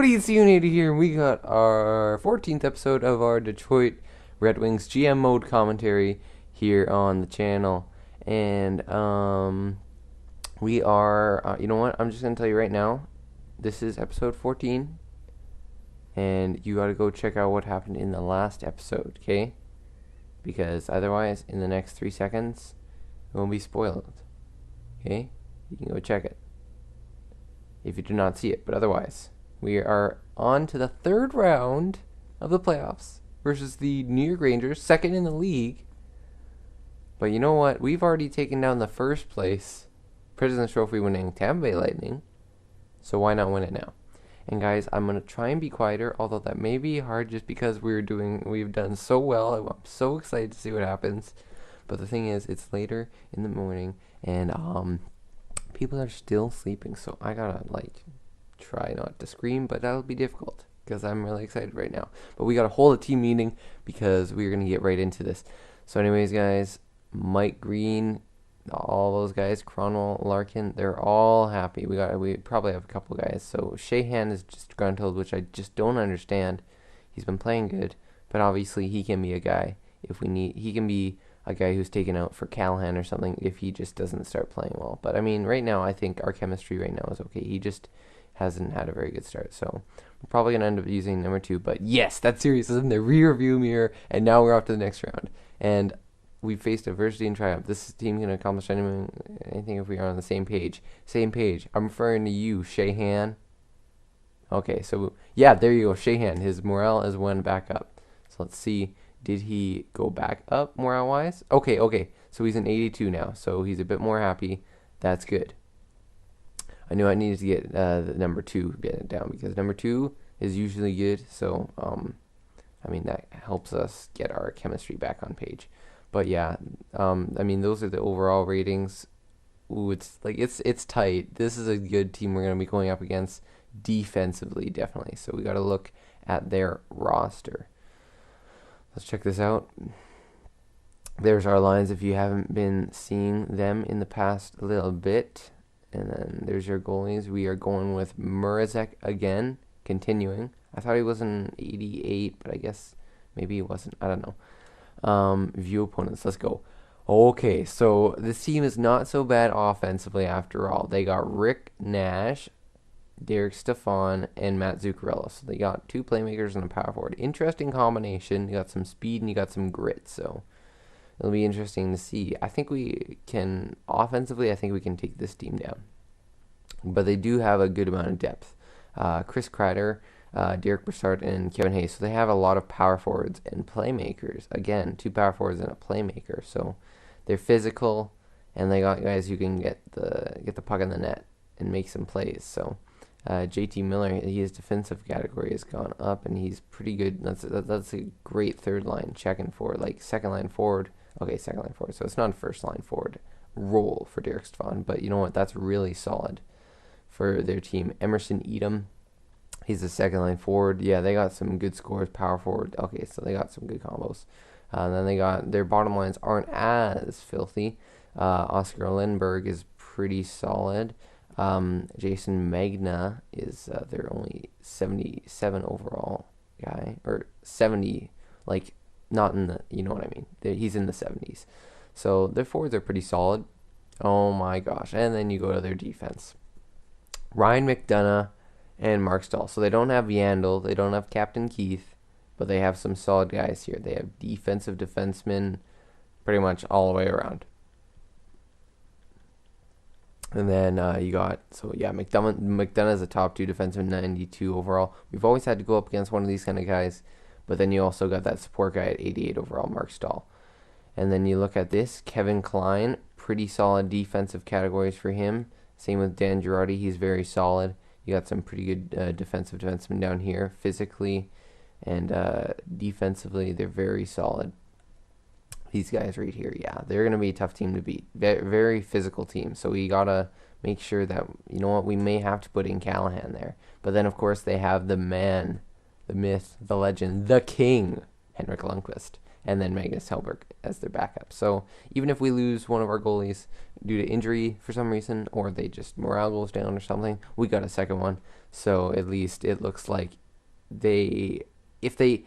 everybody? It's Aaronator here, and we got our 14th episode of our Detroit Red Wings GM mode commentary here on the channel. And we are, you know what? I'm just gonna tell you right now, this is episode 14, and you gotta go check out what happened in the last episode, okay? Because otherwise, in the next 3 seconds, it won't be spoiled. Okay? You can go check it if you do not see it. But otherwise, we are on to the third round of the playoffs versus the New York Rangers, second in the league. But you know what? We've already taken down the first place President's Trophy winning Tampa Bay Lightning. So why not win it now? And guys, I'm going to try and be quieter, although that may be hard just because we've done so well. I'm so excited to see what happens. But the thing is, it's later in the morning, and people are still sleeping, so I gotta try not to scream, but that'll be difficult because I'm really excited right now. But we gotta hold a team meeting because we're gonna get right into this. So anyways, guys, Mike Green, all those guys, Cronwall, Larkin, they're all happy. We probably have a couple guys. So Sheahan is just gruntled, which I just don't understand. He's been playing good, but obviously he can be a guy if we need. He can be a guy who's taken out for Callahan or something if he just doesn't start playing well. But I mean, right now I think our chemistry right now is okay. He just hasn't had a very good start, so we're probably gonna end up using number 2. But yes, that series is in the rear view mirror, and now we're off to the next round. And we faced adversity and triumph. This team can accomplish anything if we are on the same page. Same page. I'm referring to you, Sheahan. Okay, so yeah, there you go, Sheahan. His morale is went back up. So let's see. Did he go back up morale-wise? Okay. So he's an 82 now. So he's a bit more happy. That's good. I knew I needed to get the number 2 down because number 2 is usually good. So, I mean, that helps us get our chemistry back on page. But yeah, I mean, those are the overall ratings. Ooh, it's tight. This is a good team we're going to be going up against defensively, definitely. So we got to look at their roster. Let's check this out. There's our lines if you haven't been seeing them in the past little bit. And then there's your goalies. We are going with Mrazek again, continuing. I thought he was an 88, but I guess maybe he wasn't. I don't know. View opponents. Let's go. Okay, so this team is not so bad offensively after all. They got Rick Nash, Derek Stepan, and Matt Zuccarello. So they got 2 playmakers and a power forward. Interesting combination. You got some speed and you got some grit. So it'll be interesting to see. I think we can, offensively, I think we can take this team down. But they do have a good amount of depth. Chris Kreider, Derek Brassard, and Kevin Hayes. So they have a lot of power forwards and playmakers. Again, 2 power forwards and a playmaker. So they're physical, and they got guys who can get the puck in the net and make some plays. So JT Miller, his defensive category has gone up, and he's pretty good. That's a great third line checking forward, like second line forward. Okay, second line forward. So it's not a first line forward role for Derek Stepan, but you know what? That's really solid for their team. Emerson Edom, he's the second line forward. Yeah, they got some good scores, power forward. Okay, so they got some good combos. And then they got their bottom lines aren't as filthy. Oscar Lindbergh is pretty solid. Jason Magna is their only 77 overall guy, or 70, like not in the, you know what I mean. He's in the 70s. So their forwards are pretty solid. Oh my gosh. And then you go to their defense. Ryan McDonough and Mark Stahl. So they don't have Yandel, they don't have Captain Keith, but they have some solid guys here. They have defensive defensemen pretty much all the way around. And then you got, so yeah, McDonough is a top 2 defenseman, 92 overall. We've always had to go up against one of these kind of guys, but then you also got that support guy at 88 overall, Mark Stahl. And then you look at this, Kevin Klein, pretty solid defensive categories for him. Same with Dan Girardi, he's very solid. You got some pretty good defensive defensemen down here, physically and defensively, they're very solid. These guys right here, yeah, they're going to be a tough team to beat. Very physical team. So we got to make sure that, you know what, we may have to put in Callahan there. But then, of course, they have the man, the myth, the legend, the king, Henrik Lundqvist. and then Magnus Hellberg as their backup. So even if we lose one of our goalies due to injury for some reason, or they just morale goes down or something, we got a second one. So at least it looks like if they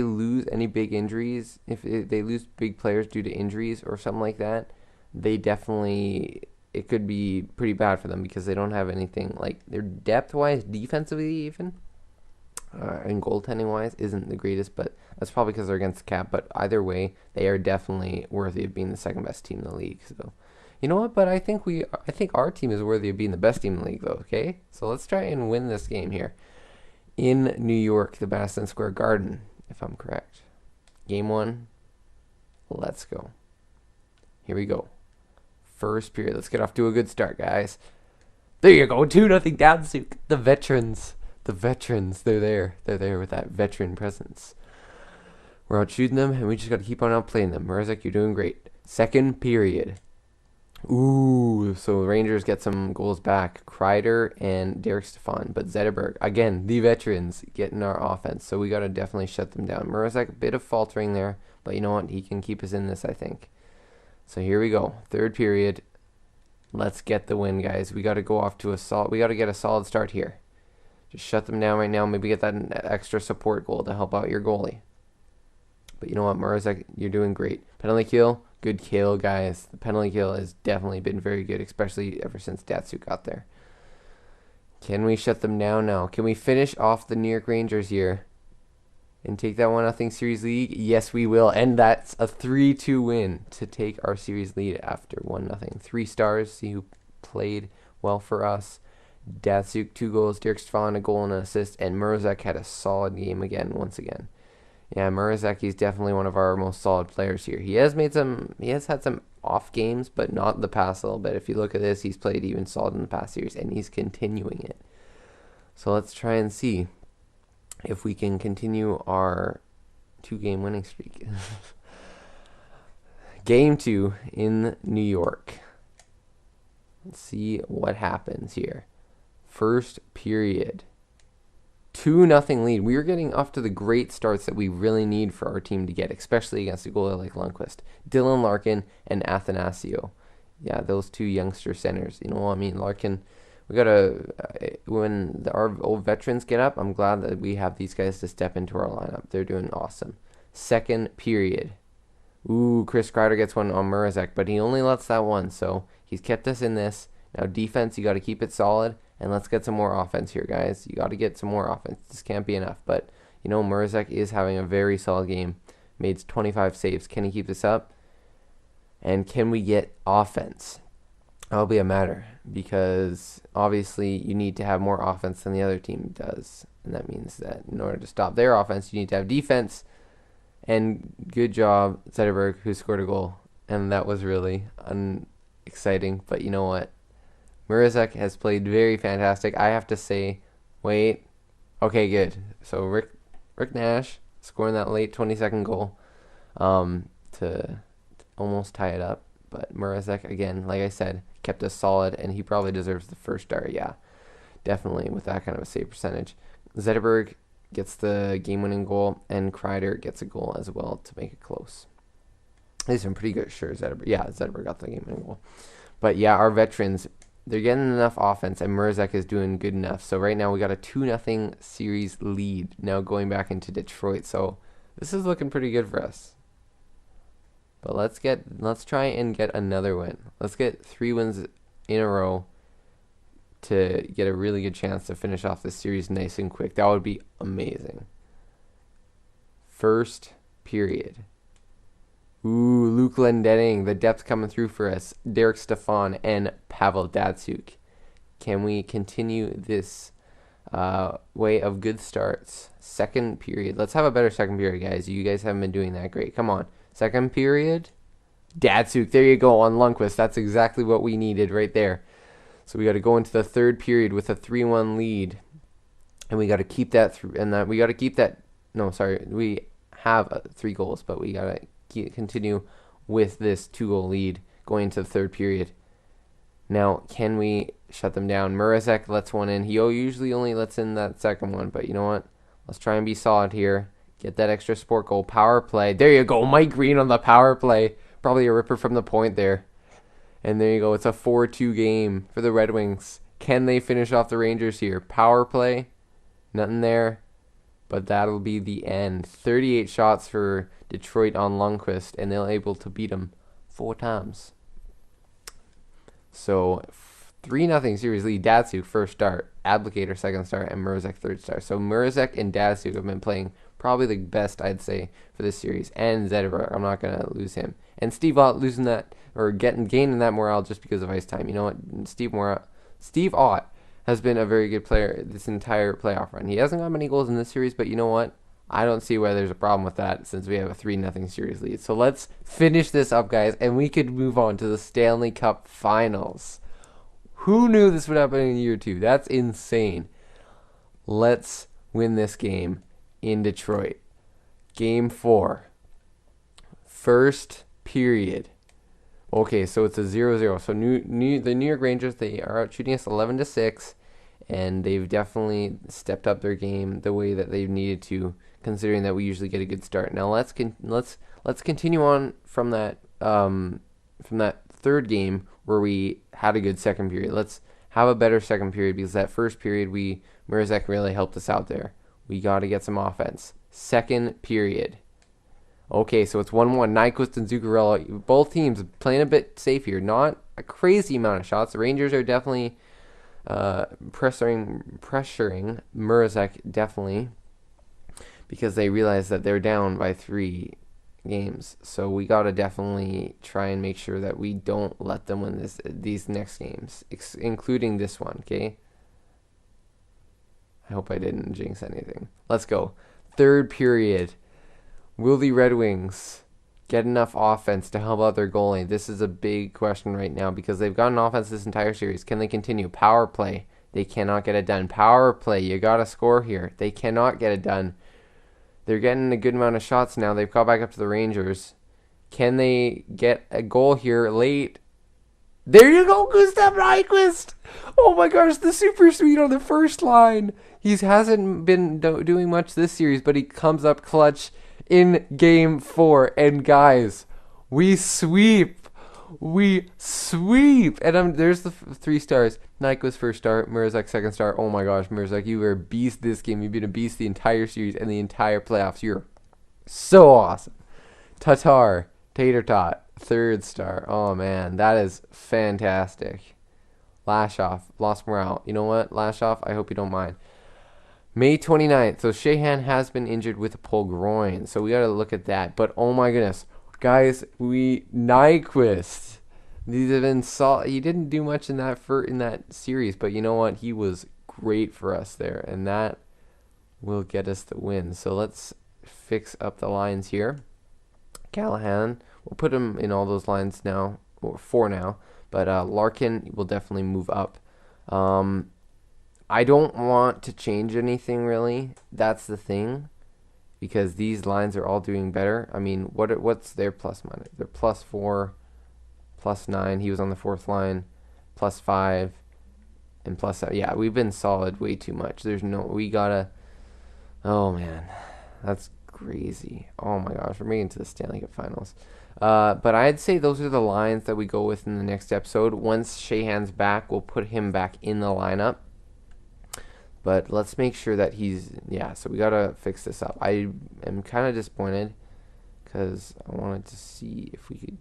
lose any big injuries, if they lose big players due to injuries or something like that, it could be pretty bad for them because they don't have anything, like their depth-wise, defensively even, and goaltending-wise isn't the greatest, but that's probably because they're against the cap. But either way, they are definitely worthy of being the second best team in the league. So, you know what? But I think our team is worthy of being the best team in the league, though. Okay, so let's try and win this game here in New York, the Madison Square Garden, if I'm correct. Game 1. Let's go. Here we go. First period. Let's get off to a good start, guys. There you go. 2-0 Danzig. The veterans. They're there. They're there with that veteran presence. We're out shooting them, and we just got to keep on outplaying them. Mrazek, you're doing great. Second period. Ooh, so Rangers get some goals back. Kreider and Derek Stefan. But Zetterberg, again, the veterans, getting our offense. So we got to definitely shut them down. Mrazek, a bit of faltering there. But you know what? He can keep us in this, I think. So here we go. Third period. Let's get the win, guys. We got to go off to we got to get a solid start here. Just shut them down right now. Maybe get that extra support goal to help out your goalie. But you know what, Mrazek, you're doing great. Penalty kill. Good kill, guys. The penalty kill has definitely been very good, especially ever since Datsuk got there. Can we shut them down now? Can we finish off the New York Rangers here and take that 1-0 series lead? Yes, we will. And that's a 3-2 win to take our series lead after 1-0. 3 stars. See who played well for us. Datsuk, 2 goals. Derek Stefan, a goal and an assist. And Mrazek had a solid game once again. Yeah, Mrazek, he's definitely one of our most solid players here. He has had some off games, but not in the past a little bit. If you look at this, he's played even solid in the past series, and he's continuing it. So let's try and see if we can continue our 2-game winning streak. Game 2 in New York. Let's see what happens here. First period. 2-0 lead. We are getting off to the great starts that we really need for our team to get, especially against a goalie like Lundqvist. Dylan Larkin and Athanasio. Yeah, those 2 youngster centers. You know what I mean? Larkin, we got to, when our old veterans get up, I'm glad that we have these guys to step into our lineup. They're doing awesome. Second period. Ooh, Chris Kreider gets one on Mrazek, but he only lets that one, so he's kept us in this. Now defense, you got to keep it solid. And let's get some more offense here, guys. You got to get some more offense. This can't be enough. But, you know, Mrazek is having a very solid game. Made 25 saves. Can he keep this up? And can we get offense? That'll be a matter. Because, obviously, you need to have more offense than the other team does. And that means that in order to stop their offense, you need to have defense. And good job, Zetterberg, who scored a goal. And that was really exciting. But you know what? Mrazek has played very fantastic. I have to say, wait. Okay, good. So Rick Nash scoring that late 22nd goal to almost tie it up. But Mrazek, again, like I said, kept us solid, and he probably deserves the first star. Yeah, definitely with that kind of a save percentage. Zetterberg gets the game-winning goal, and Kreider gets a goal as well to make it close. These are pretty good. Sure, Zetterberg. Yeah, Zetterberg got the game-winning goal. But yeah, our veterans, they're getting enough offense, and Mrazek is doing good enough. So right now we got a 2-0 series lead now going back into Detroit. So this is looking pretty good for us. But let's try and get another win. Let's get 3 wins in a row to get a really good chance to finish off this series nice and quick. That would be amazing. First period. Ooh, Luke Glendening, the depth coming through for us. Derek Stefan and Pavel Datsuk. Can we continue this way of good starts? Second period. Let's have a better second period, guys. You guys haven't been doing that great. Come on. Second period. Datsuk. There you go on Lundqvist. That's exactly what we needed right there. So we got to go into the third period with a 3-1 lead. And we got to keep that through. And we got to keep that. No, sorry. We have 3 goals, but we got to continue with this 2-goal lead going into the third period. Now, can we shut them down? Mrazek lets one in. He usually only lets in that second one, but you know what? Let's try and be solid here. Get that extra sport goal. Power play. There you go. Mike Green on the power play. Probably a ripper from the point there. And there you go. It's a 4-2 game for the Red Wings. Can they finish off the Rangers here? Power play. Nothing there. But that'll be the end. 38 shots for Detroit on Lundqvist. And they're able to beat them 4 times. So 3-0 series lead. Datsuk first start. Abdicator second start. And Mrazek third start. So Mrazek and Datsuk have been playing probably the best, I'd say, for this series. And Zetterberg, I'm not going to lose him. And Steve Ott losing that, or gaining that morale just because of ice time. You know what? Steve Ott has been a very good player this entire playoff run. He hasn't got many goals in this series, but you know what? I don't see why there's a problem with that since we have a 3-0 series lead. So let's finish this up, guys, and we could move on to the Stanley Cup Finals. Who knew this would happen in year 2? That's insane. Let's win this game in Detroit. Game 4. First period. Okay, so it's a 0-0. So the New York Rangers, they are out shooting us 11-6, and they've definitely stepped up their game the way that they've needed to, considering that we usually get a good start. Now let's continue on from that third game where we had a good second period. Let's have a better second period because that first period Mrazek really helped us out there. We got to get some offense. Second period. Okay, so it's 1-1. Nyquist and Zuccarello. Both teams playing a bit safe here. Not a crazy amount of shots. The Rangers are definitely pressuring Mrazek, definitely, because they realize that they're down by 3 games. So we got to definitely try and make sure that we don't let them win these next games, including this one, okay? I hope I didn't jinx anything. Let's go. Third period. Will the Red Wings get enough offense to help out their goalie? This is a big question right now because they've got an offense this entire series. Can they continue? Power play. They cannot get it done. Power play. You got to score here. They cannot get it done. They're getting a good amount of shots now. They've caught back up to the Rangers. Can they get a goal here late? There you go, Gustav Nyquist. Oh my gosh, the super sweet on the first line. He hasn't been doing much this series, but he comes up clutch in game 4. And guys, we sweep. And there's the 3 stars. Nyquist first start, Mrazek second start. Oh my gosh, Mrazek, you were a beast this game. You've been a beast the entire series and the entire playoffs. You're so awesome. Tatar Tot, third star. Oh man, that is fantastic. Lashoff, lost morale. You know what, Lashoff, I hope you don't mind. May 29th. So Sheahan has been injured with a pulled groin. So we got to look at that. But oh my goodness, guys, Nyquist. These have been he didn't do much in that series, but you know what? He was great for us there, and that will get us the win. So let's fix up the lines here. Callahan, we'll put him in all those lines now, or 4 now. But Larkin will definitely move up. I don't want to change anything really. That's the thing, because these lines are all doing better. I mean, what's their plus minus? They're +4, +9. He was on the 4th line, +5, and +7. Yeah, we've been solid way too much. We gotta. Oh man, that's crazy. Oh my gosh, we're making it to the Stanley Cup Finals. But I'd say those are the lines that we go with in the next episode. Once Sheahan's back, we'll put him back in the lineup. But let's make sure that so we got to fix this up. I am kind of disappointed because I wanted to see if we could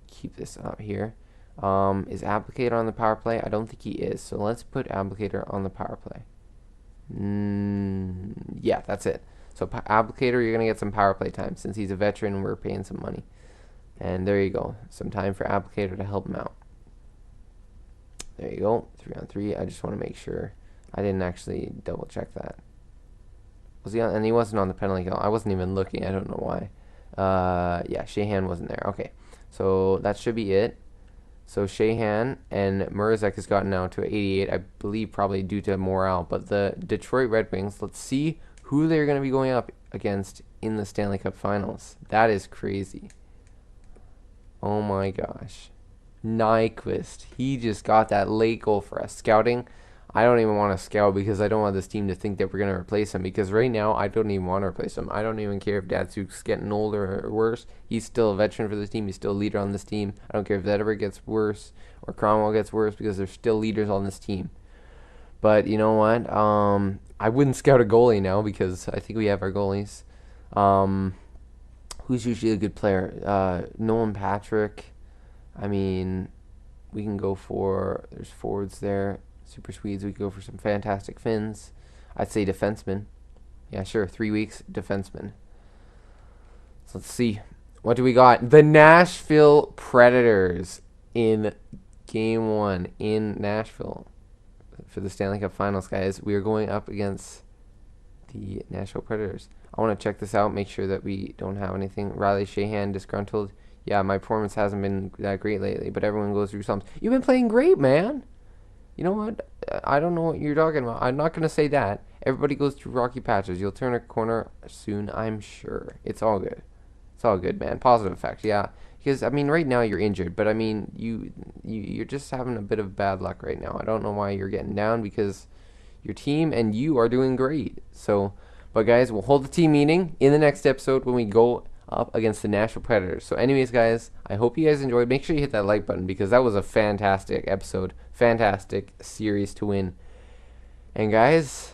keep this up here. Is Applicator on the power play? I don't think he is. So let's put Applicator on the power play. Yeah, that's it. So Applicator, you're going to get some power play time since he's a veteran and we're paying some money. And there you go. Some time for Applicator to help him out. There you go. 3-on-3. I just want to make sure. I didn't actually double check that. Was he on? And he wasn't on the penalty kill. I wasn't even looking. I don't know why. Yeah, Sheahan wasn't there. Okay. So that should be it. So Sheahan and Mrazek has gotten now to 88. I believe probably due to morale. But the Detroit Red Wings, let's see who they're going to be going up against in the Stanley Cup Finals. That is crazy. Oh my gosh. Nyquist. He just got that late goal for us. Scouting. I don't even want to scout because I don't want this team to think that we're going to replace him. Because right now, I don't even want to replace him. I don't even care if Datsuk's getting older or worse. He's still a veteran for this team. He's still a leader on this team. I don't care if that ever gets worse or Cromwell gets worse because they're still leaders on this team. But you know what? I wouldn't scout a goalie now because I think we have our goalies. Who's usually a good player? Nolan Patrick. I mean, we can go for, there's forwards there. Super Swedes, we could go for some fantastic Finns. I'd say defenseman. Yeah, sure, 3 weeks, defenseman. So let's see. What do we got? The Nashville Predators in Game 1 in Nashville for the Stanley Cup Finals, guys. We are going up against the Nashville Predators. I want to check this out, make sure that we don't have anything. Riley Shahan, disgruntled. Yeah, my performance hasn't been that great lately, but everyone goes through something. You've been playing great, man. You know what? I don't know what you're talking about. I'm not going to say that. Everybody goes through rocky patches. You'll turn a corner soon, I'm sure. It's all good. It's all good, man. Positive effect, yeah. Because, I mean, right now you're injured, but, I mean, you're just having a bit of bad luck right now. I don't know why you're getting down because your team and you are doing great. So, but, guys, we'll hold the team meeting in the next episode when we go up against the Nashville Predators. So anyways, guys, I hope you guys enjoyed. Make sure you hit that like button because that was a fantastic episode, fantastic series to win. And guys,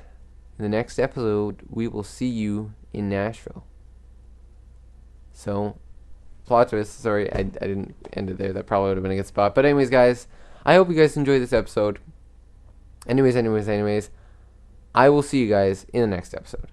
in the next episode, we will see you in Nashville. So, plot twist. Sorry, I didn't end it there. That probably would have been a good spot. But anyways, guys, I hope you guys enjoyed this episode. Anyways, I will see you guys in the next episode.